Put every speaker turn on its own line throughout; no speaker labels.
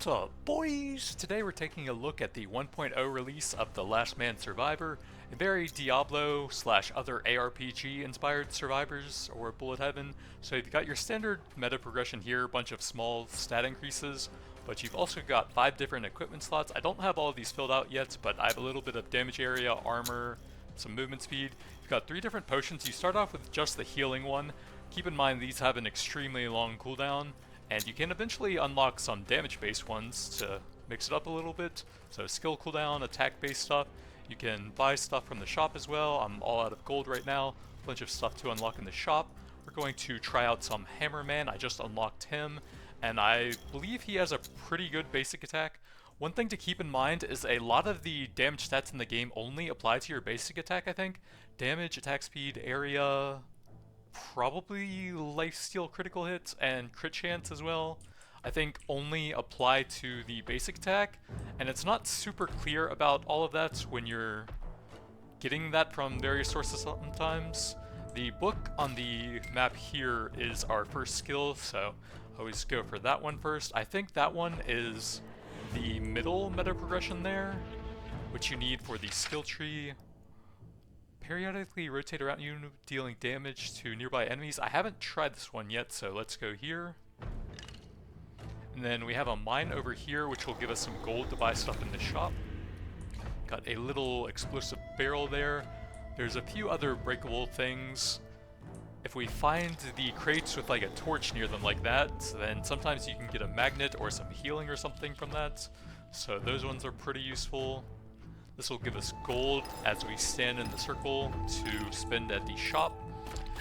What's up, boys? Today we're taking a look at the 1.0 release of The Last Man Survivor, a very Diablo slash other ARPG inspired survivors or bullet heaven. So you've got your standard meta progression here, a bunch of small stat increases, but you've also got 5 different equipment slots. I don't have all of these filled out yet, but I have a little bit of damage area, armor, some movement speed. You've got 3 different potions. You start off with just the healing one. Keep in mind these have an extremely long cooldown, and you can eventually unlock some damage-based ones to mix it up a little bit. So skill cooldown, attack-based stuff. You can buy stuff from the shop as well. I'm all out of gold right now. Bunch of stuff to unlock in the shop. We're going to try out some Hammerman. I just unlocked him, and I believe he has a pretty good basic attack. One thing to keep in mind is a lot of the damage stats in the game only apply to your basic attack, I think. Damage, attack speed, area, probably lifesteal critical hits, and crit chance as well, I think only apply to the basic attack, and it's not super clear about all of that when you're getting that from various sources sometimes. The book on the map here is our first skill, so always go for that one first. I think that one is the middle meta progression there, which you need for the skill tree. Periodically rotate around you, dealing damage to nearby enemies. I haven't tried this one yet, so let's go here. And then we have a mine over here, which will give us some gold to buy stuff in the shop. Got a little explosive barrel there. There's a few other breakable things. If we find the crates with like a torch near them like that, then sometimes you can get a magnet or some healing or something from that. So those ones are pretty useful. This will give us gold as we stand in the circle to spend at the shop.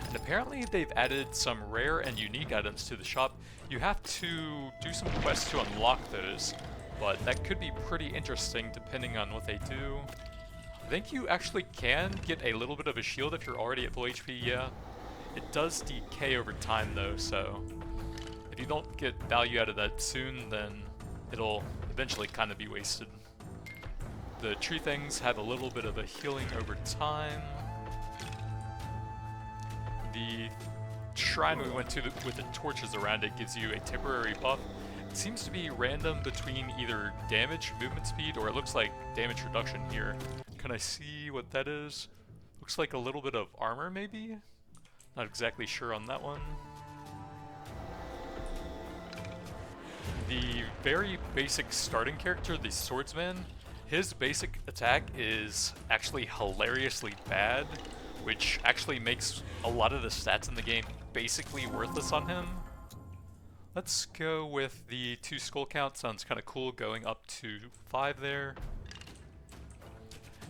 And apparently they've added some rare and unique items to the shop. You have to do some quests to unlock those, but that could be pretty interesting depending on what they do. I think you actually can get a little bit of a shield if you're already at full HP, yeah. It does decay over time though, so if you don't get value out of that soon, then it'll eventually kind of be wasted. The tree things have a little bit of a healing over time. The shrine we went to with the torches around it gives you a temporary buff. It seems to be random between either damage, movement speed, or it looks like damage reduction here. Can I see what that is? Looks like a little bit of armor maybe? Not exactly sure on that one. The very basic starting character, the swordsman, his basic attack is actually hilariously bad, which actually makes a lot of the stats in the game basically worthless on him. Let's go with the 2 skull count, sounds kind of cool, going up to 5 there.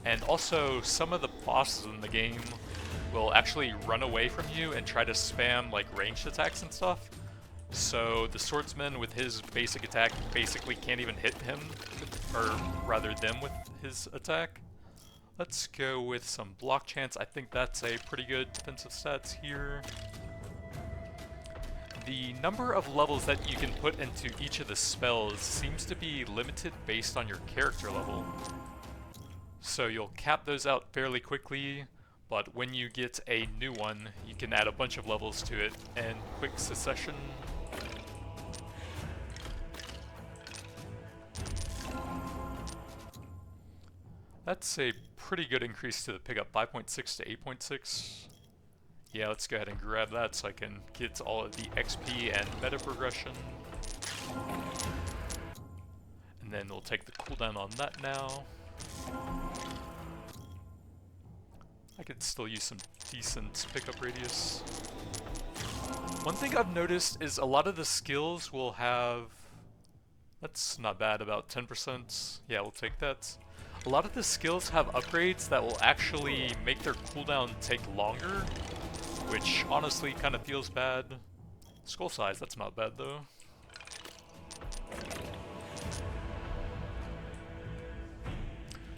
And also, some of the bosses in the game will actually run away from you and try to spam like ranged attacks and stuff. So the swordsman with his basic attack basically can't even hit him, or rather them with his attack. Let's go with some block chance. I think that's a pretty good defensive stats here. The number of levels that you can put into each of the spells seems to be limited based on your character level. So you'll cap those out fairly quickly, but when you get a new one, you can add a bunch of levels to it in quick succession. That's a pretty good increase to the pickup, 5.6 to 8.6. Yeah, let's go ahead and grab that so I can get all of the XP and meta progression. And then we'll take the cooldown on that now. I could still use some decent pickup radius. One thing I've noticed is a lot of the skills will have... That's not bad, about 10%. Yeah, we'll take that. A lot of the skills have upgrades that will actually make their cooldown take longer, which honestly kind of feels bad. Skull size, that's not bad though.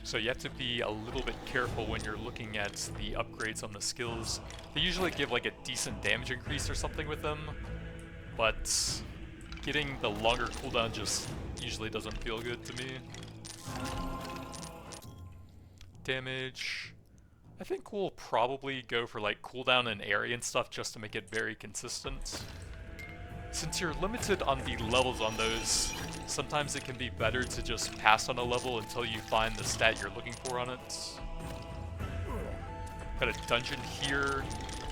So you have to be a little bit careful when you're looking at the upgrades on the skills. They usually give like a decent damage increase or something with them, but getting the longer cooldown just usually doesn't feel good to me. Damage, I think we'll probably go for like cooldown and area and stuff just to make it very consistent. Since you're limited on the levels on those, sometimes it can be better to just pass on a level until you find the stat you're looking for on it. Got a dungeon here.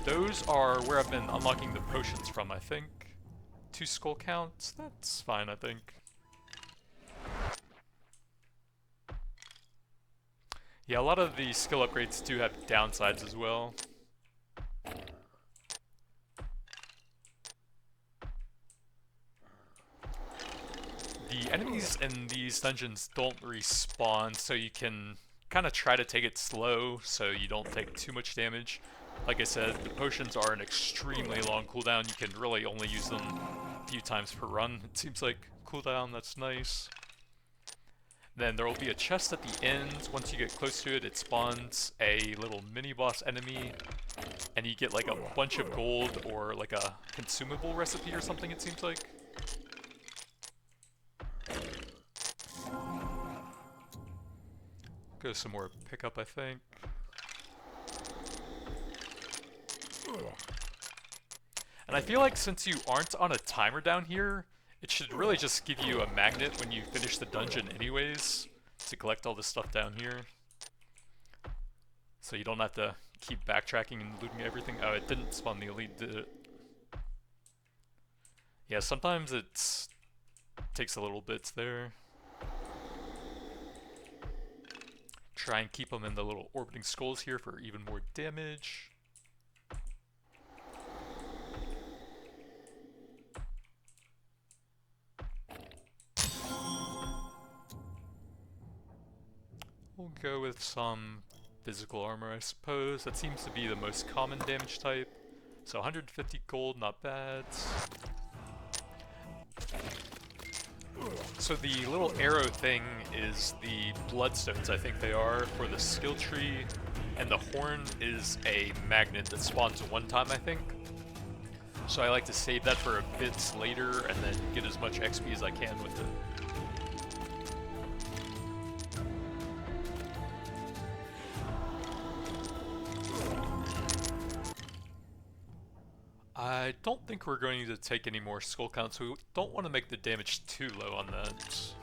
Those are where I've been unlocking the potions from, I think. 2 skull counts, that's fine, I think. Yeah, a lot of the skill upgrades do have downsides as well. The enemies in these dungeons don't respawn, so you can kind of try to take it slow so you don't take too much damage. Like I said, the potions are an extremely long cooldown. You can really only use them a few times per run. It seems like cooldown, that's nice. Then there will be a chest at the end. Once you get close to it, it spawns a little mini-boss enemy, and you get like a bunch of gold or like a consumable recipe or something, it seems like. Go some more pickup, I think. And I feel like since you aren't on a timer down here, it should really just give you a magnet when you finish the dungeon anyways, to collect all this stuff down here. So you don't have to keep backtracking and looting everything. Oh, it didn't spawn the elite, did it? Yeah, sometimes it takes a little bit there. Try and keep them in the little orbiting skulls here for even more damage. We'll go with some physical armor, I suppose. That seems to be the most common damage type. So 150 gold, not bad. So the little arrow thing is the bloodstones, I think they are, for the skill tree. And the horn is a magnet that spawns one time, I think. So I like to save that for a bit later and then get as much XP as I can with it. I don't think we're going to take any more skull counts, so we don't want to make the damage too low on that.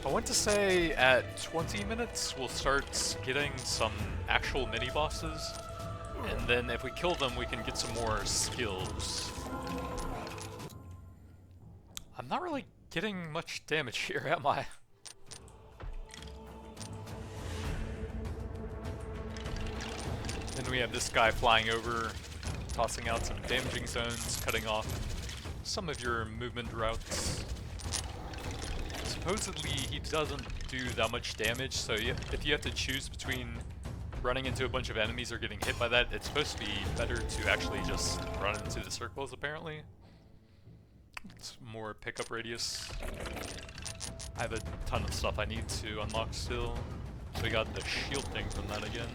I want to say at 20 minutes we'll start getting some actual mini-bosses, and then if we kill them we can get some more skills. I'm not really getting much damage here, am I? Then we have this guy flying over, tossing out some damaging zones, cutting off some of your movement routes. Supposedly he doesn't do that much damage, so if you have to choose between running into a bunch of enemies or getting hit by that, it's supposed to be better to actually just run into the circles, apparently. It's more pickup radius. I have a ton of stuff I need to unlock still. So we got the shield thing from that again.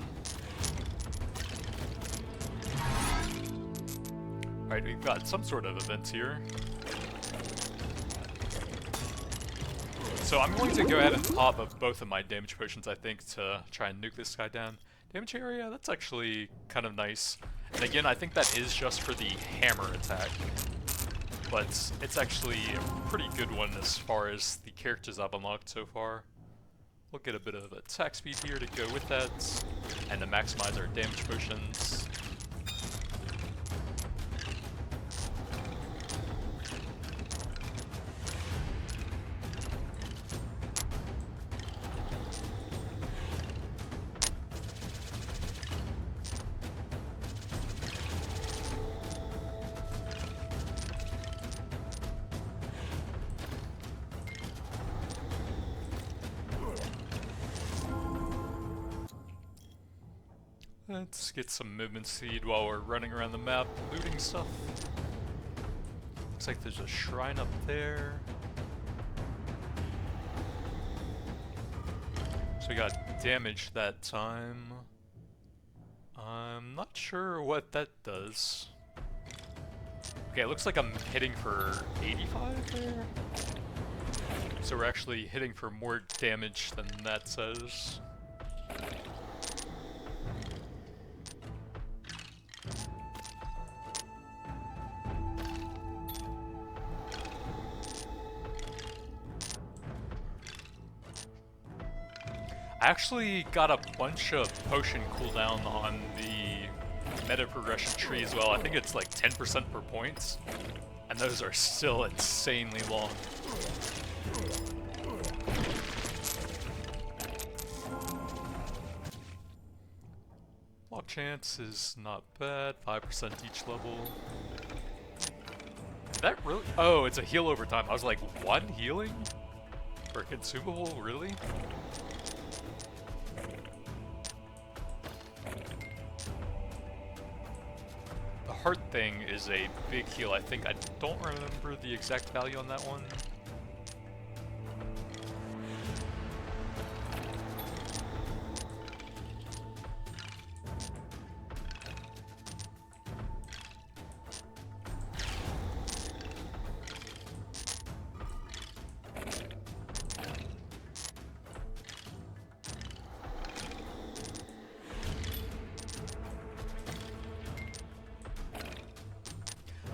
Alright, we've got some sort of event here. So I'm going to go ahead and pop up both of my damage potions, I think, to try and nuke this guy down. Damage area, that's actually kind of nice. And again, I think that is just for the hammer attack. But it's actually a pretty good one as far as the characters I've unlocked so far. We'll get a bit of attack speed here to go with that, and to maximize our damage potions. Let's get some movement speed while we're running around the map, looting stuff. Looks like there's a shrine up there. So we got damage that time. I'm not sure what that does. Okay, it looks like I'm hitting for 85 there. So we're actually hitting for more damage than that says. I actually got a bunch of potion cooldown on the meta progression tree as well. I think it's like 10% per point, and those are still insanely long. Log chance is not bad, 5% each level. Did that really? Oh, it's a heal over time. I was like, one healing? For a consumable, really? The heart thing is a big heal, I think. I don't remember the exact value on that one.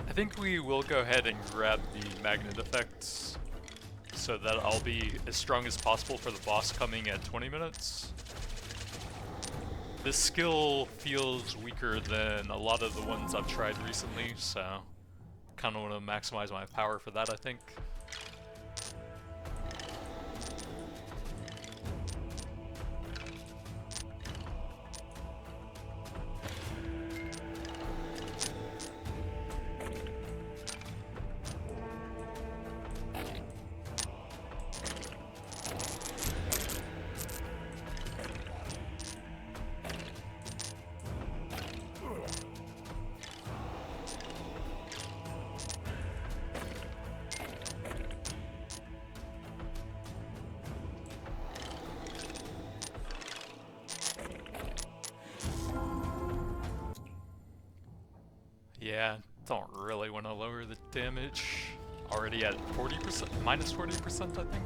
I think we will go ahead and grab the magnet effects so that I'll be as strong as possible for the boss coming at 20 minutes. This skill feels weaker than a lot of the ones I've tried recently, so kind of want to maximize my power for that, I think. Yeah, don't really want to lower the damage. Already at 40%, minus 40%, I think.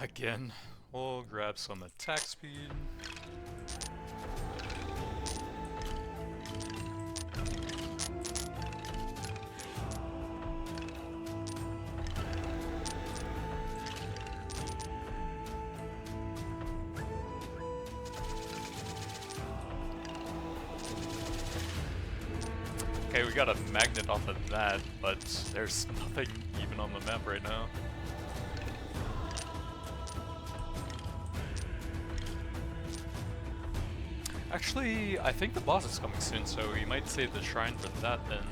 Again, we'll grab some attack speed. Okay, we got a magnet off of that, but there's nothing even on the map right now. Actually, I think the boss is coming soon, so we might save the shrine for that then.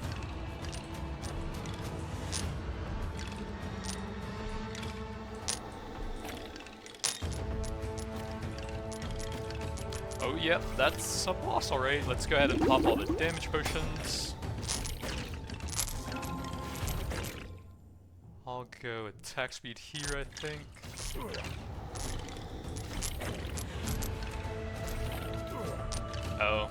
Oh yep, that's a boss alright. Let's go ahead and pop all the damage potions. I'll go attack speed here, I think. Oh.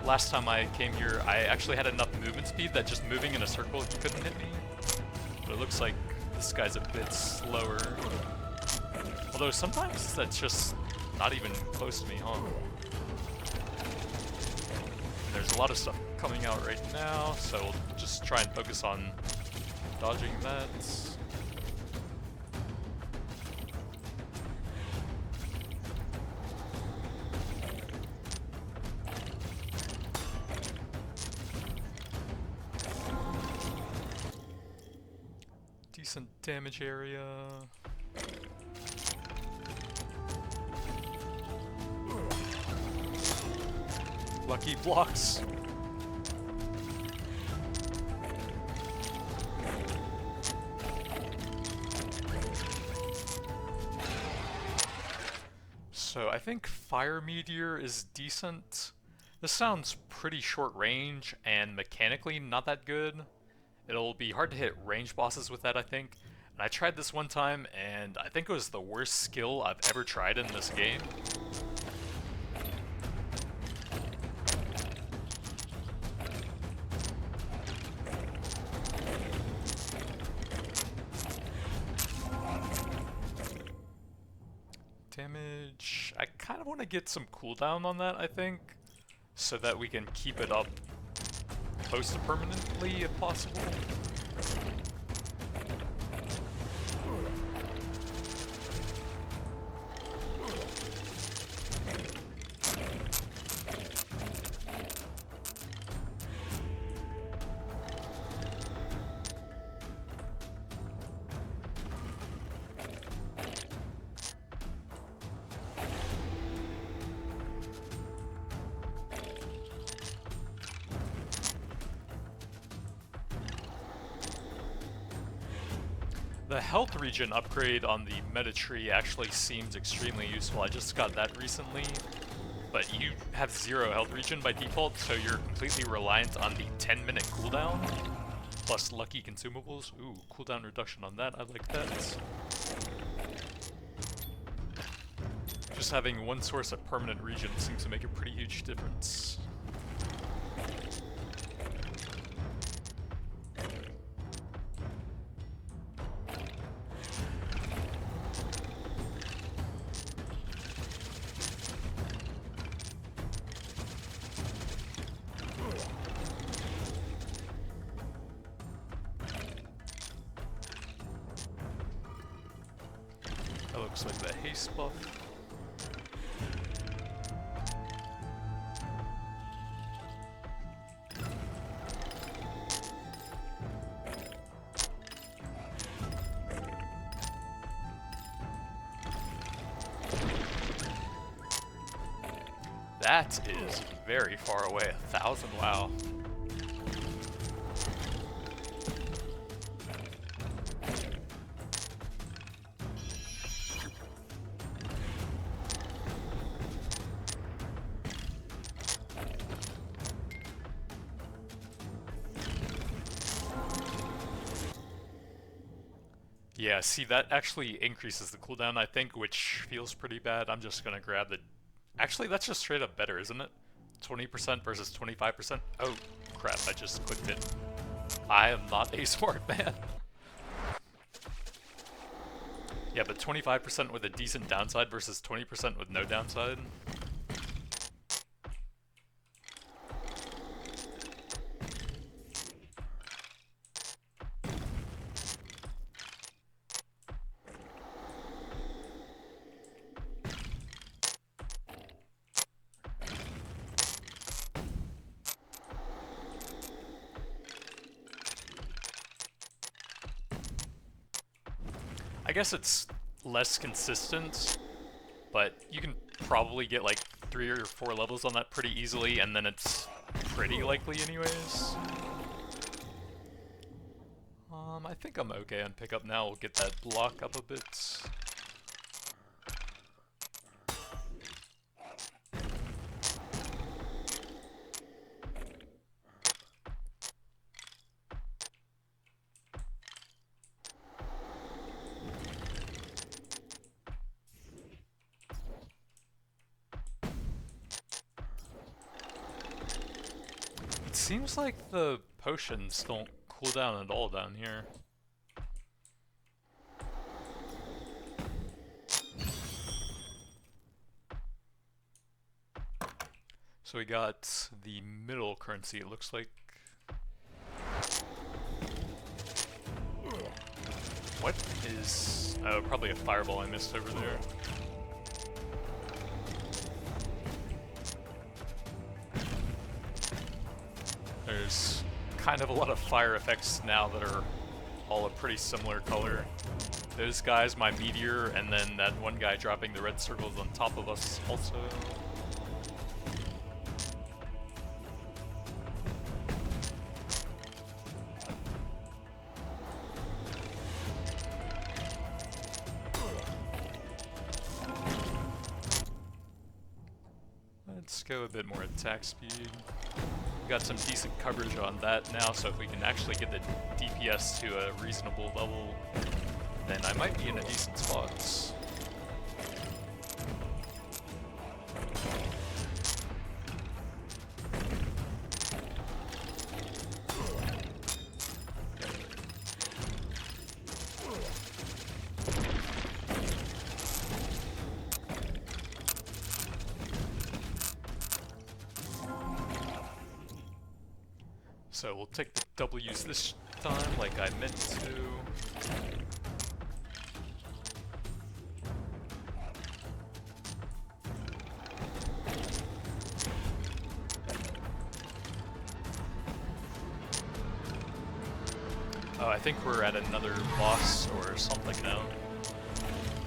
Last time I came here, I actually had enough movement speed that just moving in a circle he couldn't hit me. But it looks like this guy's a bit slower. Although sometimes that's just not even close to me, huh? There's a lot of stuff coming out right now, so we'll just try and focus on dodging that. decent damage area. Lucky blocks. So I think Fire Meteor is decent. This sounds pretty short range and mechanically not that good. It'll be hard to hit range bosses with that, I think. And I tried this one time and I think it was the worst skill I've ever tried in this game. Damage. I kind of want to get some cooldown on that, I think, so that we can keep it up close to permanently if possible. The health regen upgrade on the meta tree actually seems extremely useful. I just got that recently, but you have 0 health regen by default, so you're completely reliant on the 10-minute cooldown, plus lucky consumables. Ooh, cooldown reduction on that, I like that. Just having one source of permanent regen seems to make a pretty huge difference. That looks like the haste buff. That is very far away, 1,000, wow. Yeah, see, that actually increases the cooldown, I think, which feels pretty bad. I'm just gonna grab the... Actually, that's just straight up better, isn't it? 20% versus 25%? Oh, crap, I just clicked it. I am not a smart man. Yeah, but 25% with a decent downside versus 20% with no downside. I guess it's less consistent, but you can probably get like 3 or 4 levels on that pretty easily, and then it's pretty likely anyways. I think I'm okay on pickup now. We'll get that block up a bit. Seems like the potions don't cool down at all down here. So we got the middle currency, it looks like. What is... oh, probably a fireball I missed over there. There's kind of a lot of fire effects now that are all a pretty similar color. Those guys, my meteor, and then that one guy dropping the red circles on top of us also. Let's go a bit more attack speed. We got some decent coverage on that now, so if we can actually get the DPS to a reasonable level, then I might be in a decent spot. So we'll take the W's this time like I meant to. Oh, I think we're at another boss or something now.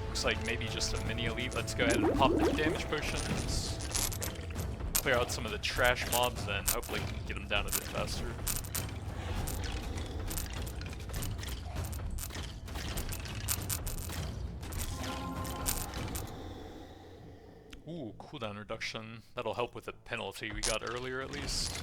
Looks like maybe just a mini elite. Let's go ahead and pop the damage potions. Clear out some of the trash mobs and hopefully get them down a bit faster. Ooh, cooldown reduction. That'll help with the penalty we got earlier at least.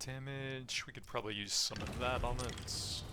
Damage, we could probably use some of that on it.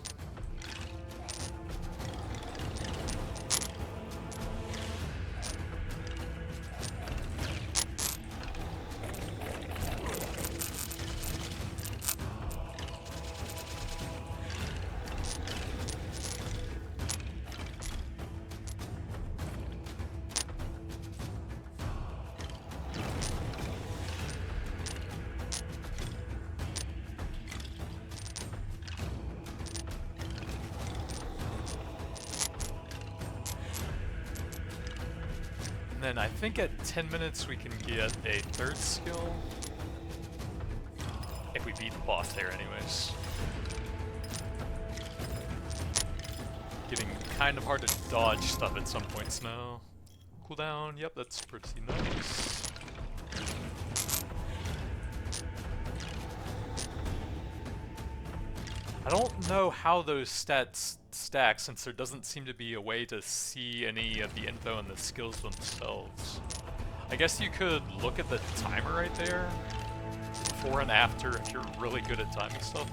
And then I think at 10 minutes we can get a third skill. If we beat the boss there anyways. Getting kind of hard to dodge stuff at some points now. Cooldown, yep, that's pretty nice. I don't know how those stats stack since there doesn't seem to be a way to see any of the info on the skills themselves. I guess you could look at the timer right there, before and after, if you're really good at timing stuff.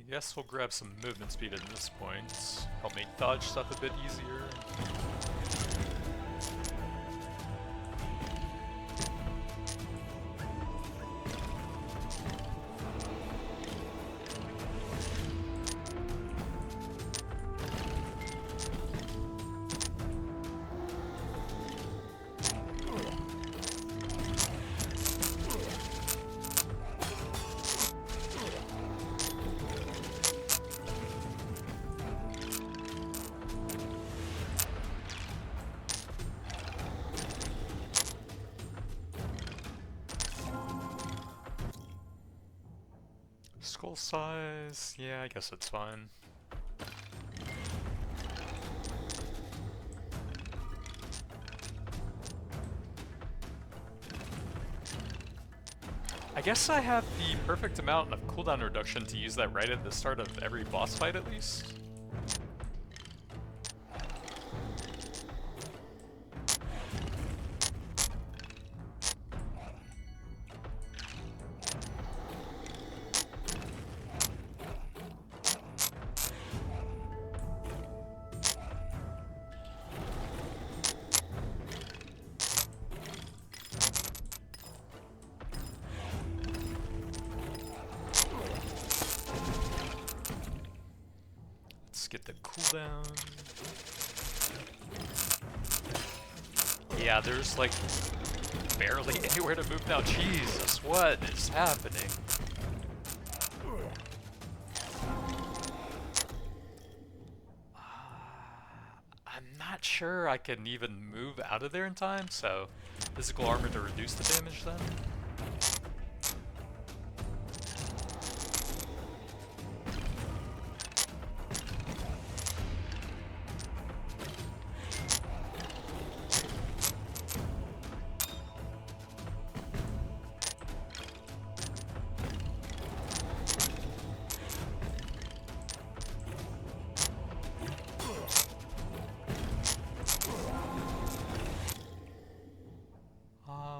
Guess we'll grab some movement speed at this point. Help me dodge stuff a bit easier. Skull size, yeah, I guess it's fine. I guess I have the perfect amount of cooldown reduction to use that right at the start of every boss fight at least. Get the cooldown. Yeah, there's like barely anywhere to move now. Jesus, what is happening? I'm not sure I can even move out of there in time, so physical armor to reduce the damage then.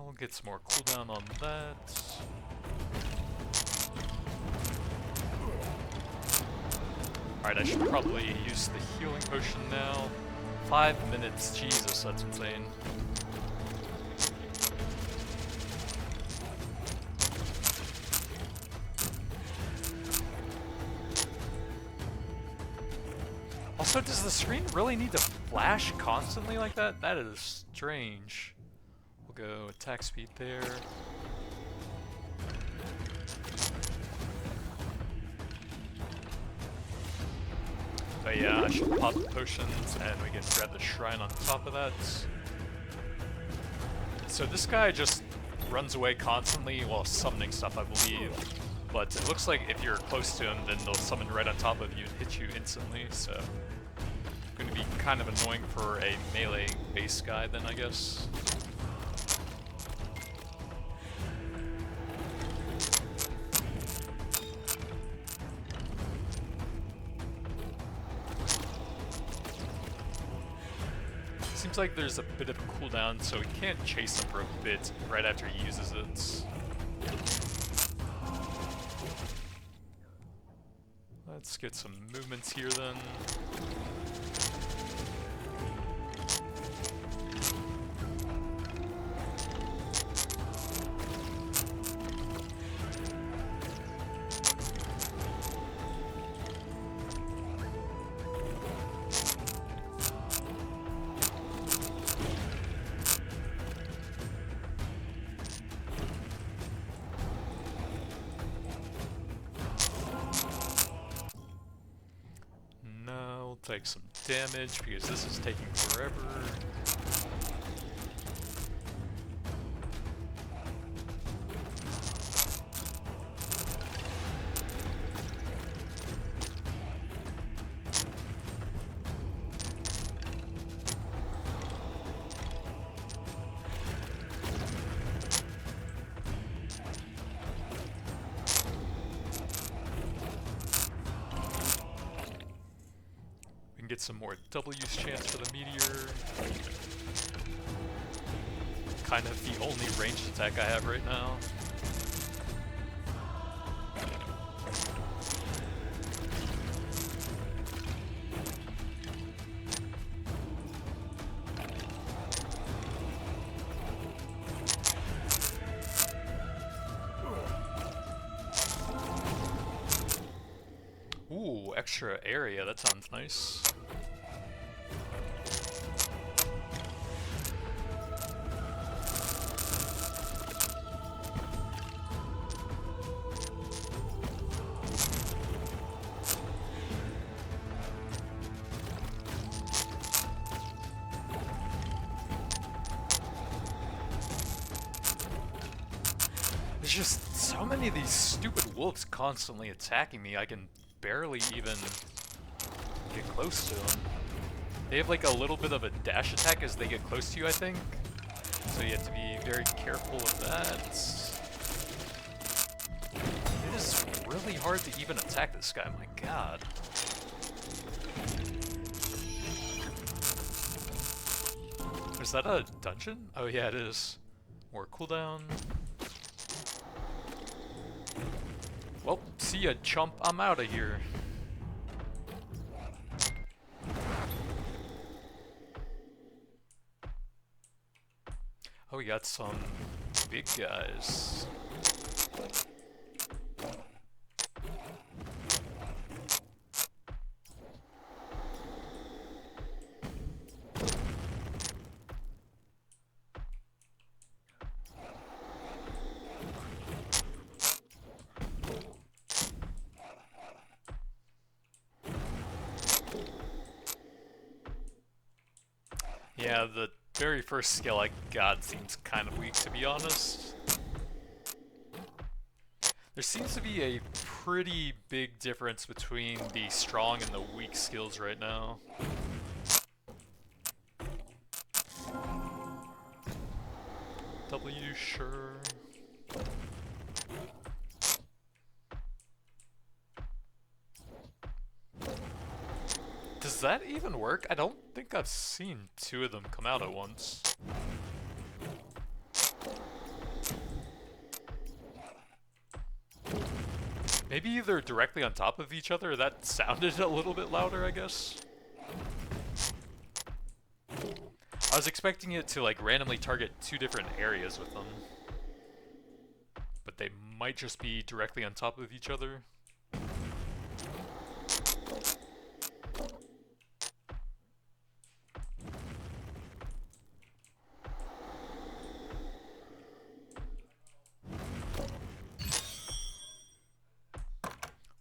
We'll get some more cooldown on that. Alright, I should probably use the healing potion now. 5 minutes, Jesus, that's insane. Also, does the screen really need to flash constantly like that? That is strange. We'll go attack speed there. But yeah, I should pop the potions and we can grab the shrine on top of that. So this guy just runs away constantly while summoning stuff, I believe. But it looks like if you're close to him, then they'll summon right on top of you and hit you instantly, so... Gonna be kind of annoying for a melee base guy then, I guess. Seems like there's a bit of a cooldown, so he can't chase him for a bit right after he uses it. Let's get some movements here then. Take some damage because this is taking forever. Get some more double use chance for the meteor. Kind of the only ranged attack I have right now. Ooh, extra area, that sounds nice. There's just so many of these stupid wolves constantly attacking me, I can barely even get close to them. They have like a little bit of a dash attack as they get close to you, I think. So you have to be very careful of that. is really hard to even attack this guy, my god. Is that a dungeon? Oh yeah, it is. More cooldown. Well, see ya, chump. I'm out of here. Oh, we got some big guys. Yeah, the very first skill I got seems kind of weak, to be honest. There seems to be a pretty big difference between the strong and the weak skills right now. W, sure. Does that even work? I don't think I've seen two of them come out at once. Maybe they're directly on top of each other. That sounded a little bit louder, I guess. I was expecting it to like randomly target two different areas with them. But they might just be directly on top of each other.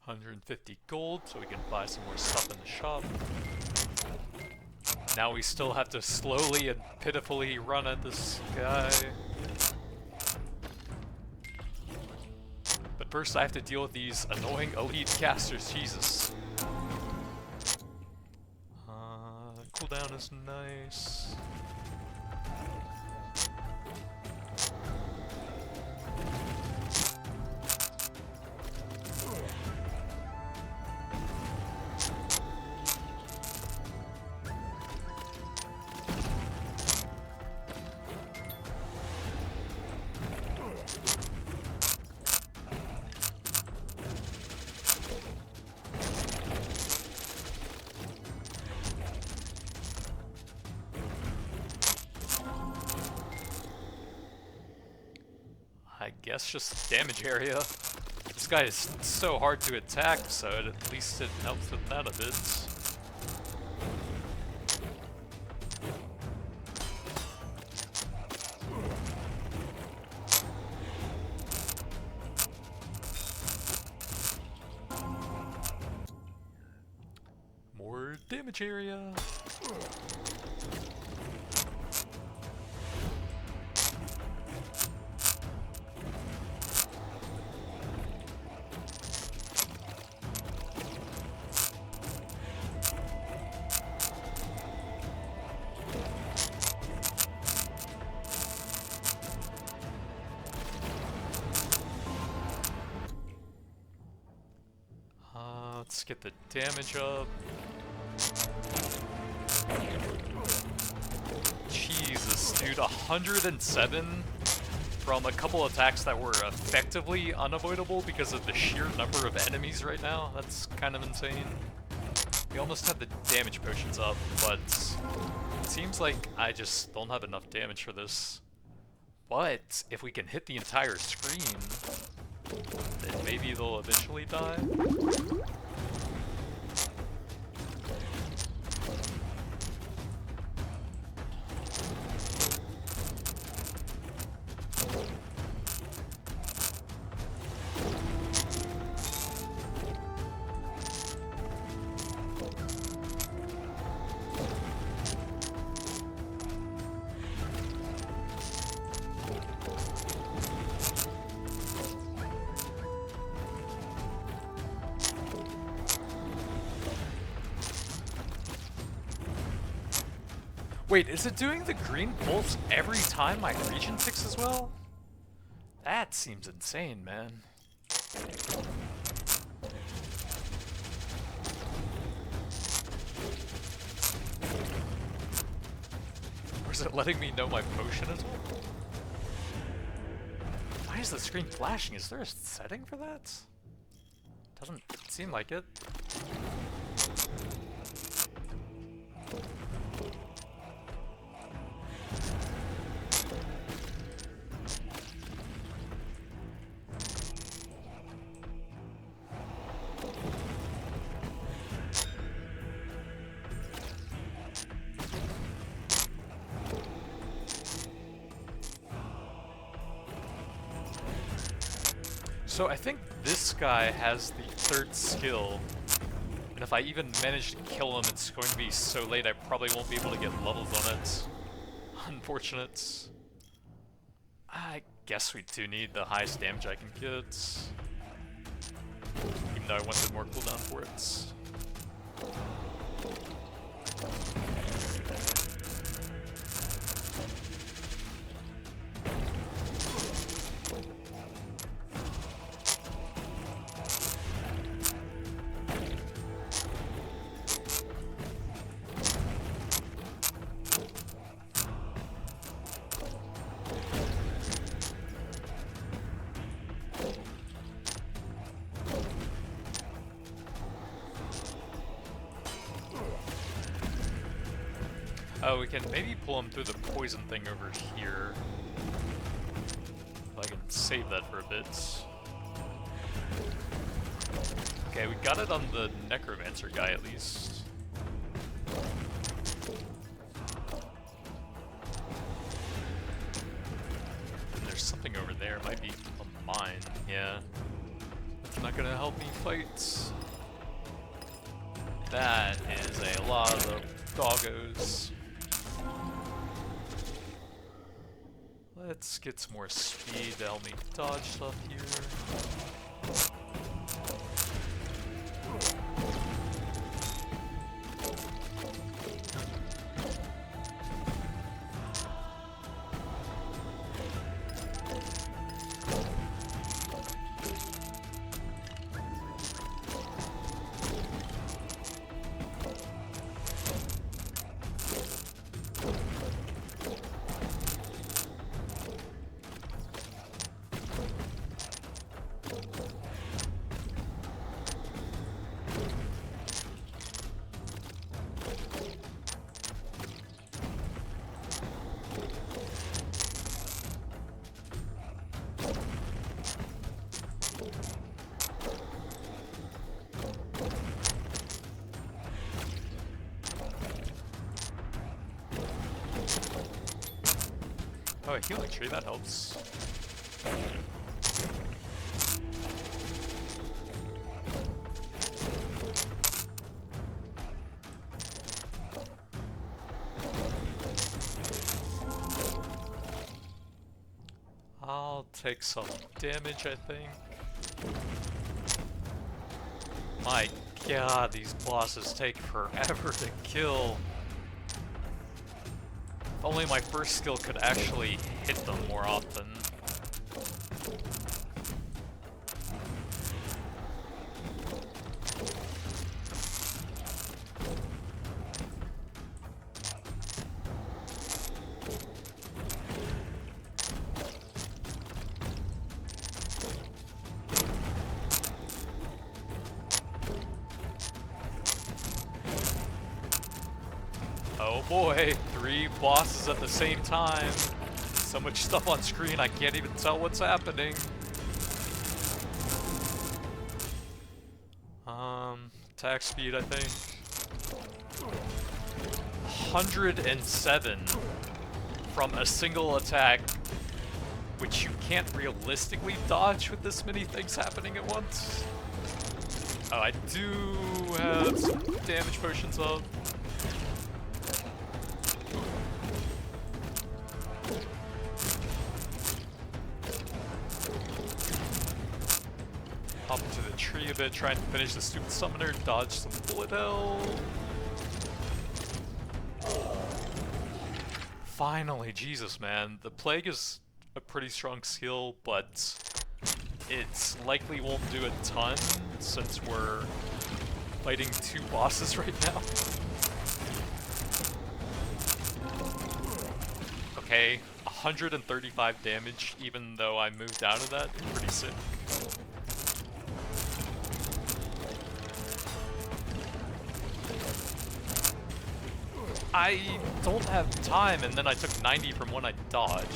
$150 gold, so we can buy some more stuff in the shop. Now we still have to slowly and pitifully run at this guy. But first I have to deal with these annoying elite casters, Jesus. Cooldown is nice. I guess just damage area. This guy is so hard to attack, so at least it helps with that a bit. More damage area. Let's get the damage up. Jesus, dude, 107 from a couple attacks that were effectively unavoidable because of the sheer number of enemies right now. That's kind of insane. We almost had the damage potions up, but it seems like I just don't have enough damage for this. But if we can hit the entire screen, then maybe they'll eventually die. Wait, is it doing the green pulse every time my region ticks as well? That seems insane, man. Or is it letting me know my potion as well? Why is the screen flashing? Is there a setting for that? Doesn't seem like it. So I think this guy has the third skill, and if I even manage to kill him, it's going to be so late I probably won't be able to get levels on it. Unfortunate. I guess we do need the highest damage I can get, even though I wanted more cooldown for it. Oh, we can maybe pull him through the poison thing over here. If I can save that for a bit. Okay, we got it on the necromancer guy at least. And there's something over there, might be a mine, yeah. That's not gonna help me fight. That is a lot of doggos. Let's get some more speed to help me dodge stuff here. Oh, a healing tree, that helps. I'll take some damage, I think. My god, these bosses take forever to kill. If only my first skill could actually hit them more often. Oh boy, 3 bosses at the same time. So much stuff on screen, I can't even tell what's happening. Attack speed, I think. 107 from a single attack, which you can't realistically dodge with this many things happening at once. Oh, I do have some damage potions up. Hop into the tree a bit, try and finish the stupid summoner, dodge some bullet hell. Finally, Jesus man. The plague is a pretty strong skill, but It's likely won't do a ton since we're fighting 2 bosses right now. Okay, 135 damage even though I moved out of that. Pretty sick. I don't have time, and then I took 90 from when I dodged.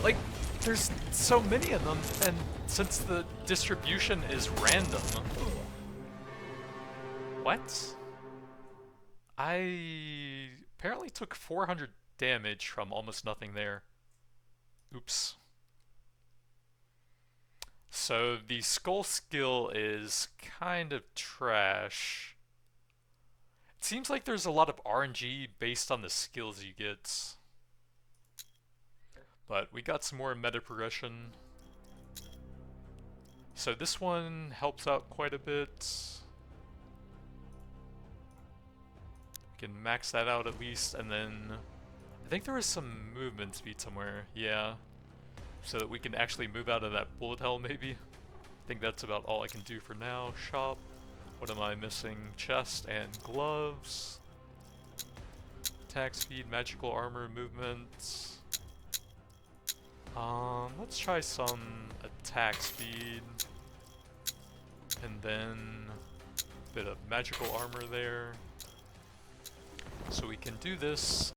Like, there's so many of them, and since the distribution is random... What? I apparently took 400 damage from almost nothing there. Oops. So the skull skill is kind of trash. It seems like there's a lot of RNG based on the skills you get. But we got some more meta progression. So this one helps out quite a bit. We can max that out at least, and then I think there was some movement speed somewhere, yeah. So that we can actually move out of that bullet hell maybe. I think that's about all I can do for now. Shop. What am I missing? Chest and gloves. Attack speed, magical armor, movement. Let's try some attack speed. And then a bit of magical armor there. So we can do this